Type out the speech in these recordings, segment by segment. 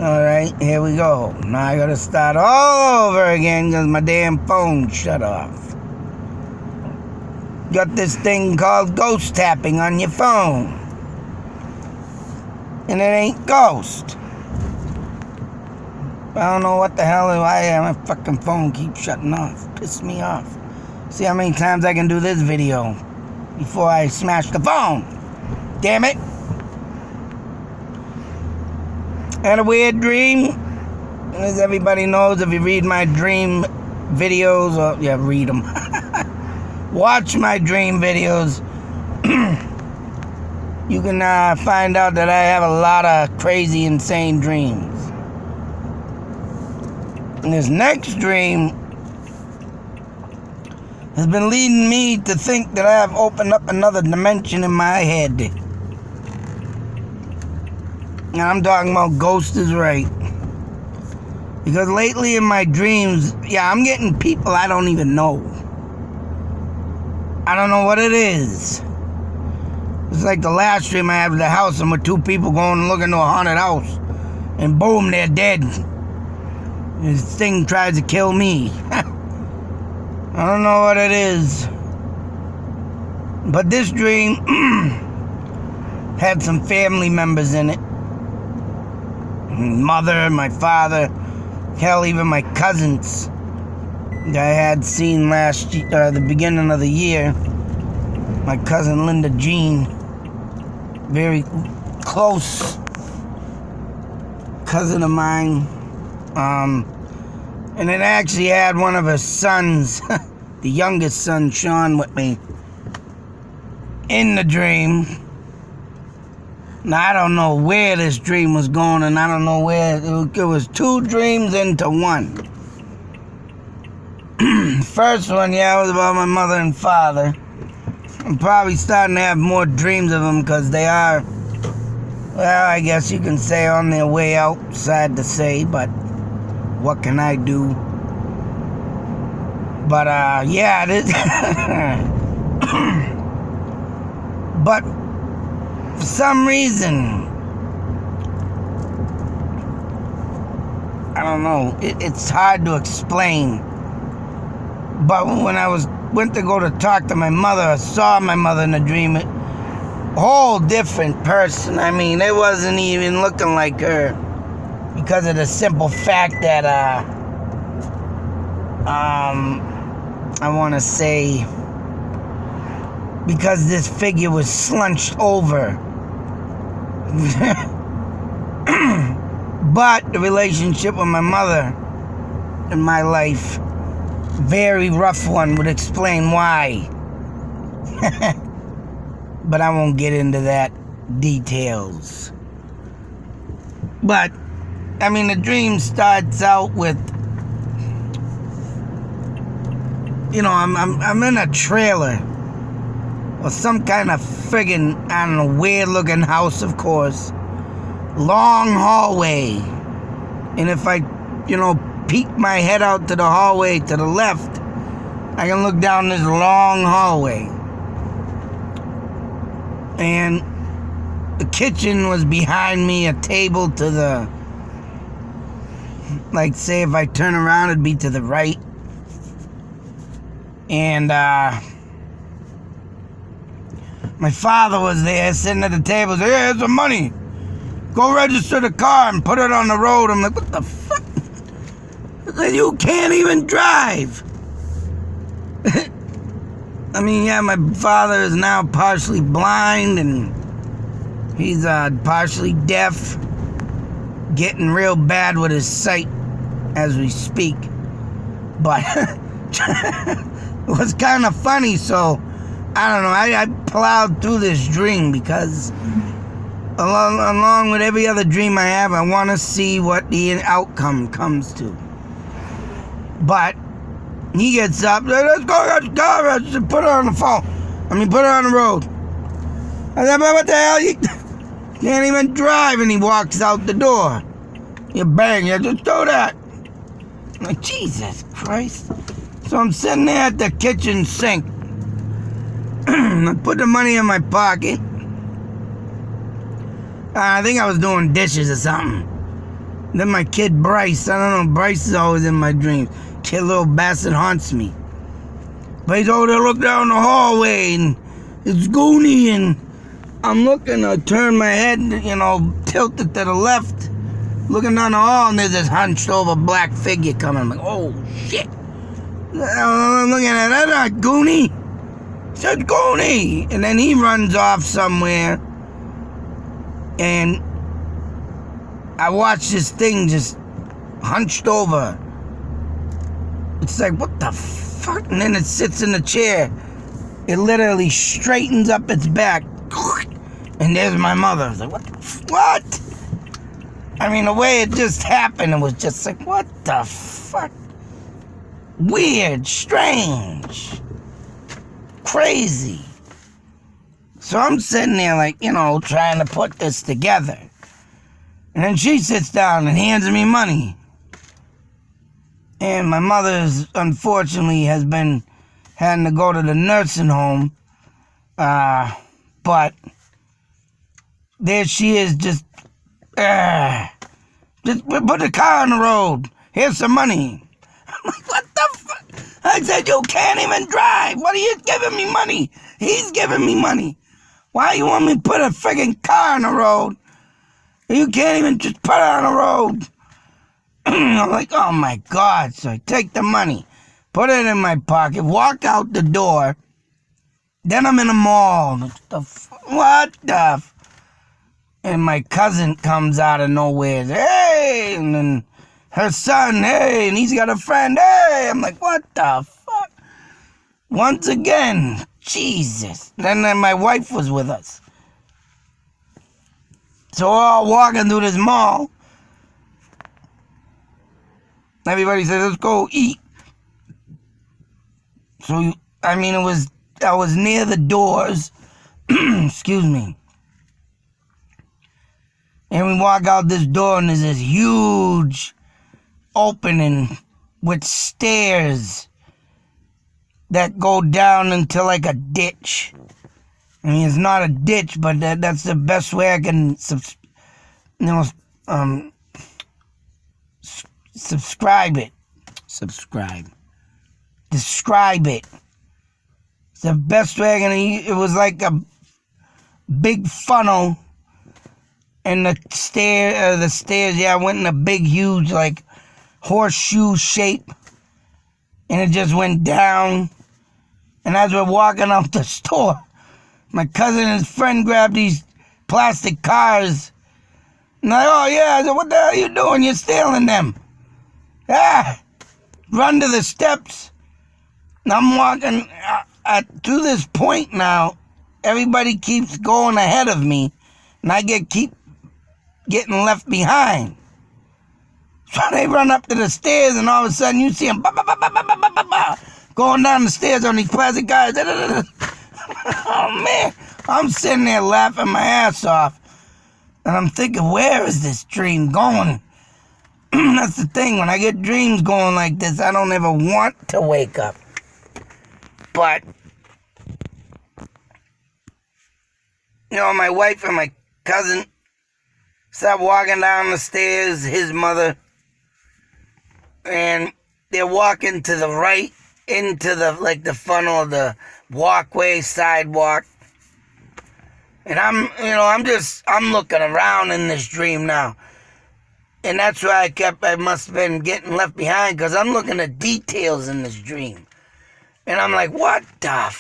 Alright, here we go. Now I gotta start all over again because my damn phone shut off. Got this thing called ghost tapping on your phone. And it ain't ghost. I don't know what the hell I am. My fucking phone keeps shutting off. Piss me off. See how many times I can do this video before I smash the phone. Damn it. I had a weird dream. As everybody knows, if you read my dream videos, read them. Watch my dream videos. You can find out that I have a lot of crazy, insane dreams. And this next dream has been leading me to think that I have opened up another dimension in my head. And I'm talking about ghost is right. Because lately in my dreams, I'm getting people I don't even know. I don't know what it is. It's like the last dream I had of the house, and with two people going and looking into a haunted house. And boom, they're dead. This thing tries to kill me. I don't know what it is. But this dream had some family members in it. Mother, my father, hell, even my cousins that I had seen last year, the beginning of the year. My cousin Linda Jean, very close cousin of mine. And it actually had one of her sons, the youngest son, Sean, with me in the dream. Now, I don't know where this dream was going, and I don't know where. It was two dreams into one. First one, was about my mother and father. I'm probably starting to have more dreams of them because they are, well, I guess you can say on their way out, sad to say, but what can I do? But, this... But for some reason, I don't know, it's hard to explain. But when I went to go to talk to my mother, I saw my mother in a dream, a whole different person. I mean, it wasn't even looking like her because of the simple fact that, I want to say, because this figure was slunched over. But the relationship with my mother in my life, very rough one, would explain why. But I won't get into that details. But, I mean, the dream starts out with, I'm in a trailer or some kind of friggin', I don't know, weird looking house, of course. Long hallway. And if I, peek my head out to the hallway to the left, I can look down this long hallway. And the kitchen was behind me, a table to the, like, say if I turn around, it'd be to the right. And, my father was there sitting at the table. Said, here's some money. Go register the car and put it on the road. I'm like, what the fuck? I said, you can't even drive. I mean, my father is now partially blind and he's partially deaf. Getting real bad with his sight as we speak. But it was kind of funny, so I don't know, I plowed through this dream because along with every other dream I have, I want to see what the outcome comes to. But he gets up, let's go, put her on the phone. Put her on the road. I said, what the hell, you can't even drive, and he walks out the door. You bang, you just do that. I'm like, Jesus Christ. So I'm sitting there at the kitchen sink. I put the money in my pocket. I think I was doing dishes or something. Then my kid Bryce, I don't know, Bryce is always in my dreams. Kid little bastard haunts me. But he's over there looking down the hallway and it's Goonie, and I'm looking, I turn my head, tilted to the left, looking down the hall, and there's this hunched over black figure coming. I'm like, oh shit. I'm looking at that, not Goonie. It's Goonie. And then he runs off somewhere, and I watch this thing just hunched over. It's like, what the fuck? And then it sits in the chair. It literally straightens up its back. And there's my mother. I was like, what? I mean, the way it just happened, it was just like, what the fuck? Weird, strange, crazy. So I'm sitting there like, trying to put this together. And then she sits down and hands me money. And my mother's, unfortunately, has been having to go to the nursing home. But there she is, just put the car on the road. Here's some money. I'm like, what the fuck? I said, you can't even drive. What are you giving me money? He's giving me money. Why you want me to put a friggin' car on the road? You can't even just put it on the road. I'm like, oh my God. So I take the money, put it in my pocket, walk out the door. Then I'm in a mall. What the And my cousin comes out of nowhere. Hey! And then her son, hey! And he's got a friend, hey! I'm like, what the fuck? Once again, Jesus. Then my wife was with us. So we're all walking through this mall. Everybody said, let's go eat. So, I was near the doors. Excuse me. And we walk out this door and there's this huge opening with stairs that go down into like a ditch. I mean, it's not a ditch, but that's the best way I can describe it. It's the best way I can. It was like a big funnel, and the stairs. Yeah, I went in a big, huge, like horseshoe shape, and it just went down. And as we're walking out the store, my cousin and his friend grabbed these plastic cars. And oh yeah, I said, what the hell are you doing? You're stealing them. Run to the steps. And I'm walking to this point now. Everybody keeps going ahead of me, and I keep getting left behind. So they run up to the stairs, and all of a sudden you see them going down the stairs on these plastic cars. Oh man, I'm sitting there laughing my ass off, and I'm thinking, where is this dream going? That's the thing, when I get dreams going like this, I don't ever want to wake up. But, my wife and my cousin start walking down the stairs, his mother, and they're walking to the right into the funnel of the walkway, sidewalk. And I'm looking around in this dream now. And that's why I must have been getting left behind, because I'm looking at details in this dream. And I'm like, what the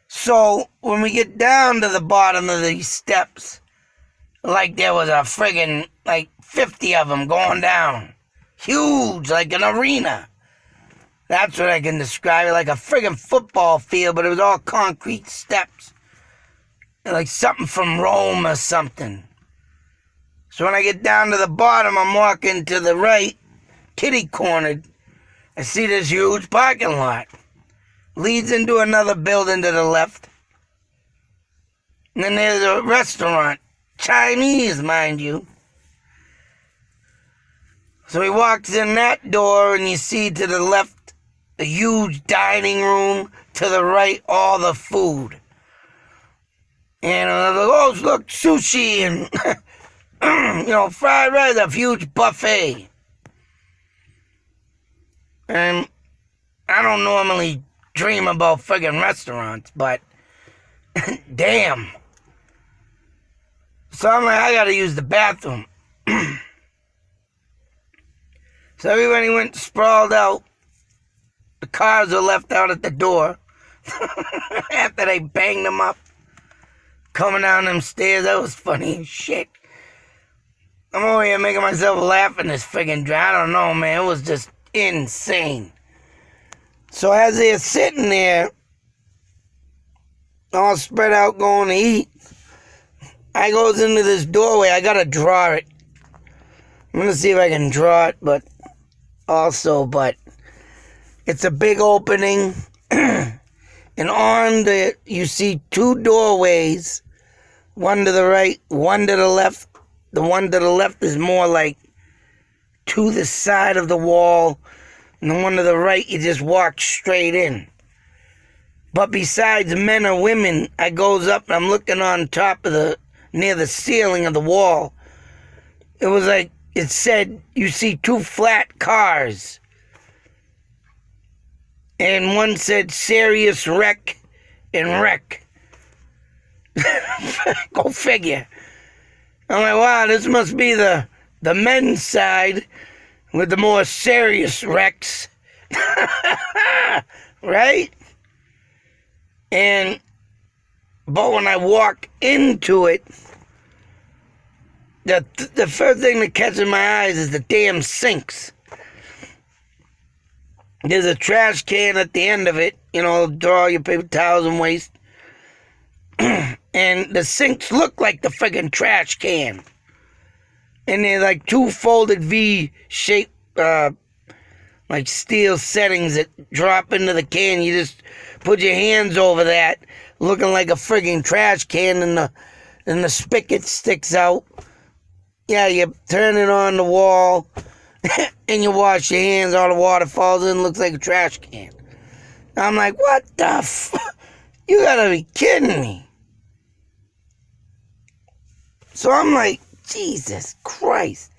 So when we get down to the bottom of these steps, like there was a friggin' 50 of them going down. Huge, like an arena. That's what I can describe it, like a friggin' football field, but it was all concrete steps. Like something from Rome or something. So when I get down to the bottom, I'm walking to the right, kitty-cornered. I see this huge parking lot. Leads into another building to the left. And then there's a restaurant. Chinese, mind you. So he walks in that door, and you see to the left a huge dining room. To the right, all the food. And I was like, oh, look, sushi and Fried rice, a huge buffet. And I don't normally dream about friggin' restaurants, but damn. So I'm like, I gotta use the bathroom. So everybody went sprawled out. The cars were left out at the door after they banged them up. Coming down them stairs, that was funny as shit. I'm over here making myself laugh in this friggin' drive. I don't know, man. It was just insane. So as they're sitting there, all spread out going to eat, I goes into this doorway. I gotta draw it. I'm gonna see if I can draw it, but it's a big opening. And you see two doorways, one to the right, one to the left. The one to the left is more like to the side of the wall, and the one to the right, you just walk straight in. But besides men or women, I goes up and I'm looking on top of near the ceiling of the wall. It was like, it said, you see two flat cars. And one said, serious wreck and wreck. Go figure. I'm like, wow, this must be the men's side with the more serious wrecks. Right? But when I walk into it, the first thing that catches my eyes is the damn sinks. There's a trash can at the end of it, draw your paper towels and waste. And the sinks look like the friggin' trash can. And they're like two folded V-shaped, like steel settings that drop into the can. You just put your hands over that, looking like a friggin' trash can, and the spigot sticks out. Yeah, you turn it on the wall, and you wash your hands, all the water falls in, looks like a trash can. I'm like, what the fuck? You gotta be kidding me. So I'm like, Jesus Christ.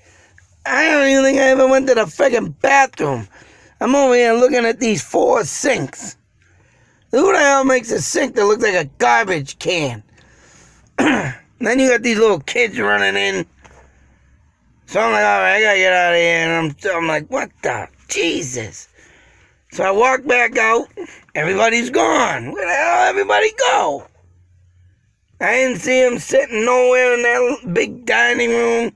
I don't even think I ever went to the friggin' bathroom. I'm over here looking at these 4 sinks. Who the hell makes a sink that looks like a garbage can? Then you got these little kids running in. So I'm like, all right, I gotta get out of here. And I'm like, what the? Jesus. So I walk back out. Everybody's gone. Where the hell everybody go? I didn't see him sitting nowhere in that big dining room.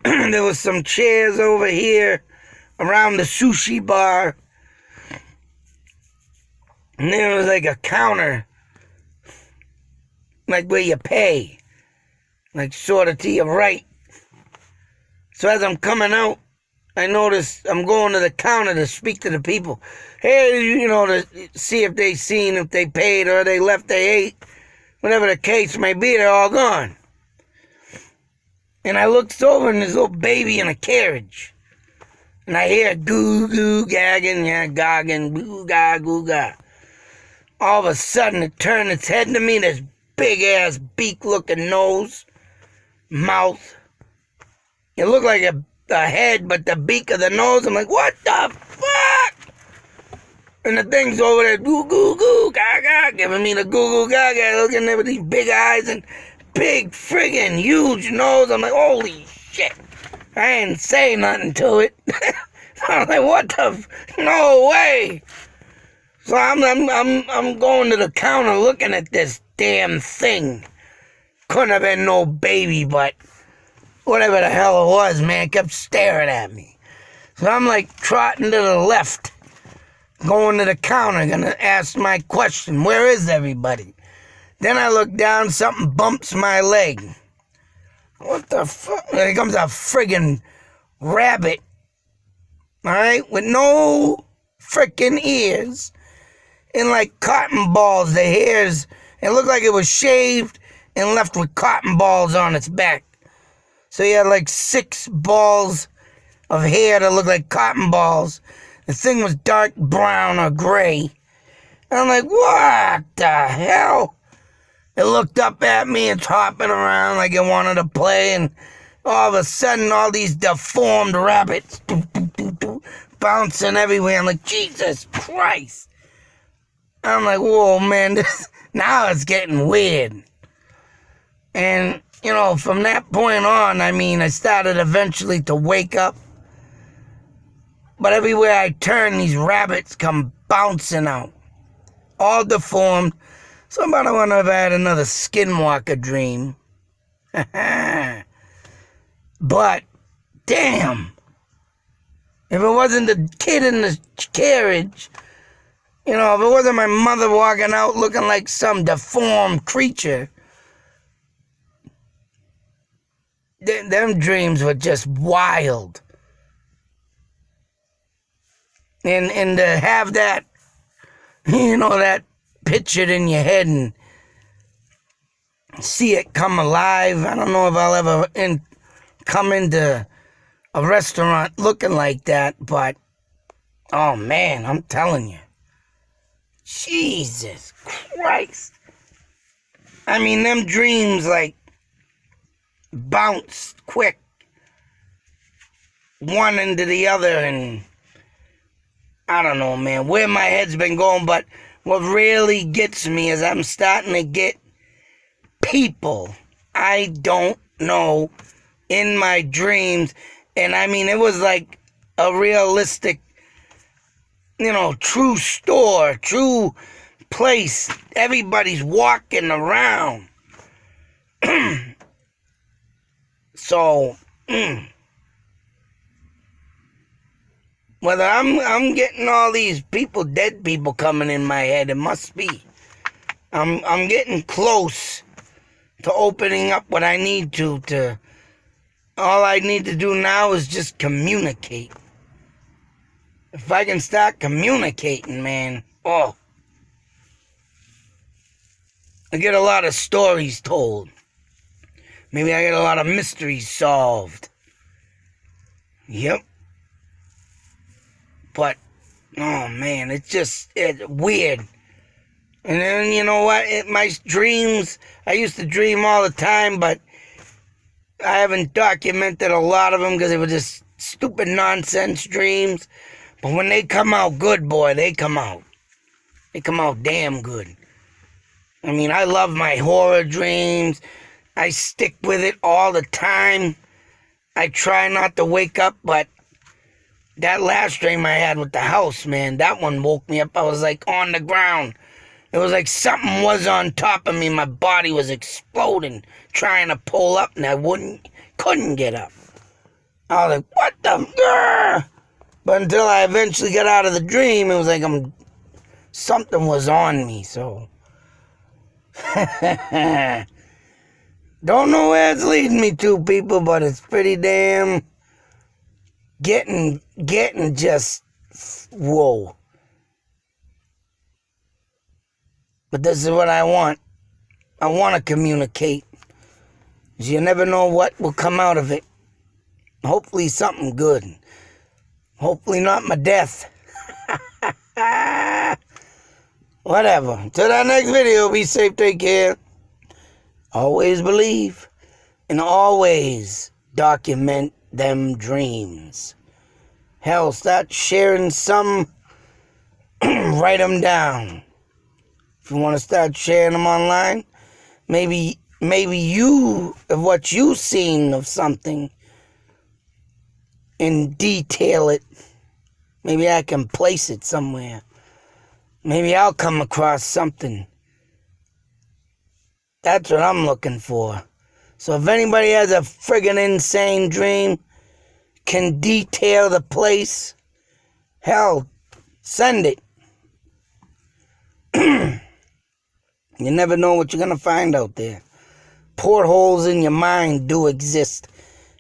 There was some chairs over here around the sushi bar. And there was like a counter, like where you pay, like sort of to your right. So as I'm coming out, I notice I'm going to the counter to speak to the people. Hey, to see if they seen, if they paid or they left, they ate. Whatever the case may be, they're all gone. And I looked over and there's a little baby in a carriage. And I hear goo goo gagging, gogging, goo ga goo ga. All of a sudden it turned its head to me, this big ass beak looking nose, mouth. It looked like a head, but the beak of the nose, I'm like, what the fuck? And the thing's over there, goo goo goo gaga, giving me the goo goo gaga, looking there with these big eyes and big friggin' huge nose. I'm like, holy shit. I didn't say nothing to it. I'm like, what the no way. So I'm going to the counter looking at this damn thing. Couldn't have been no baby, but whatever the hell it was, man, kept staring at me. So I'm like trotting to the left, going to the counter, gonna ask my question, where is everybody? Then I look down, something bumps my leg. What the fuck? There comes a friggin' rabbit, alright, with no frickin' ears, and like cotton balls, the hairs, it looked like it was shaved and left with cotton balls on its back. So you had like 6 balls of hair that looked like cotton balls. The thing was dark brown or gray. And I'm like, what the hell? It looked up at me, it's hopping around like it wanted to play, and all of a sudden, all these deformed rabbits bouncing everywhere. I'm like, Jesus Christ. I'm like, whoa, man, now it's getting weird. And, from that point on, I started eventually to wake up. But everywhere I turn, these rabbits come bouncing out. All deformed. Somebody would have had another Skinwalker dream. But, damn. If it wasn't the kid in the carriage, if it wasn't my mother walking out looking like some deformed creature, them dreams were just wild. And to have that, that pictured in your head and see it come alive. I don't know if I'll ever come into a restaurant looking like that, but, oh man, I'm telling you. Jesus Christ. Them dreams, bounced quick, one into the other, and I don't know, man, where my head's been going, but what really gets me is I'm starting to get people I don't know in my dreams, and it was like a realistic, true store, true place. Everybody's walking around. So, whether I'm getting all these dead people coming in my head, it must be. I'm getting close to opening up what I need to. All I need to do now is just communicate. If I can start communicating, man, I get a lot of stories told. Maybe I get a lot of mysteries solved. Yep. But, oh man, it's weird. And then, you know what? My dreams, I used to dream all the time, but I haven't documented a lot of them because they were just stupid nonsense dreams. But when they come out good, boy, they come out. They come out damn good. I love my horror dreams. I stick with it all the time. I try not to wake up, but that last dream I had with the house, man, that one woke me up. I was on the ground. It was like something was on top of me. My body was exploding, trying to pull up, and I couldn't get up. I was like, what the? Grr? But until I eventually got out of the dream, it was like something was on me, so. Don't know where it's leading me to, people, but it's pretty damn getting just, whoa. But this is what I want. I want to communicate. 'Cause you never know what will come out of it. Hopefully something good. Hopefully not my death. Whatever. Till that next video, be safe, take care. Always believe and always document them dreams. Hell, start sharing some. Write them down. If you want to start sharing them online, maybe you, of what you've seen of something, and detail it. Maybe I can place it somewhere. Maybe I'll come across something. That's what I'm looking for. So if anybody has a friggin' insane dream, can detail the place, hell, send it. You never know what you're going to find out there. Portholes in your mind do exist.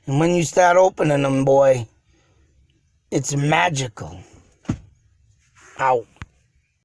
And when you start opening them, boy, it's magical. Out.